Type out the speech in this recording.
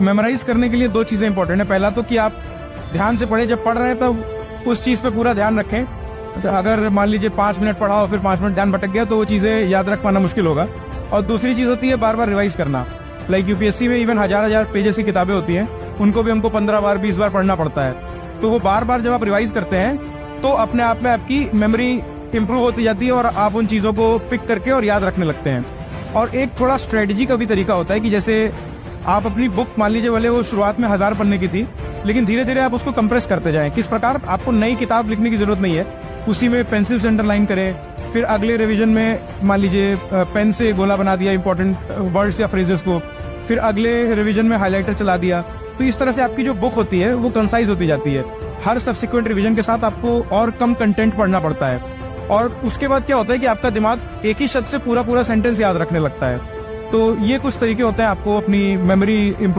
Memorise करने के लिए दो चीजें इंपॉर्टेंट है। पहला तो कि आप ध्यान से पढ़े, जब पढ़ रहे हैं तब उस चीज पे पूरा ध्यान रखें। तो अगर मान लीजिए 5 मिनट पढ़ा और फिर 5 मिनट ध्यान भटक गया तो वो चीजें याद रख पाना मुश्किल होगा। और दूसरी चीज होती है बार बार रिवाइज करना। लाइक यूपीएससी में इवन हजार पेजेस की किताबें होती हैं, उनको भी हमको 15 बार 20 बार पढ़ना पड़ता है। तो वो बार बार जब आप रिवाइज करते हैं तो अपने आप में आपकी मेमोरी इंप्रूव होती जाती है और आप उन चीजों को पिक करके और याद रखने लगते हैं। और एक थोड़ा स्ट्रेटेजी का भी तरीका होता है कि जैसे आप अपनी बुक मान लीजिए वाले वो शुरुआत में 1000 पन्ने की थी, लेकिन धीरे धीरे आप उसको कंप्रेस करते जाएं। किस प्रकार? आपको नई किताब लिखने की जरूरत नहीं है, उसी में पेंसिल से अंडरलाइन करें, फिर अगले रिवीजन में मान लीजिए पेन से गोला बना दिया इंपॉर्टेंट वर्ड्स या फ्रेजेस को, फिर अगले रिवीजन में हाईलाइटर चला दिया। तो इस तरह से आपकी जो बुक होती है वो कंसाइज होती जाती है। हर सब्सिक्वेंट रिवीजन के साथ आपको और कम कंटेंट पढ़ना पड़ता है। और उसके बाद क्या होता है कि आपका दिमाग एक ही शब्द से पूरा सेंटेंस याद रखने लगता है। तो ये कुछ तरीके होते हैं आपको अपनी मेमोरी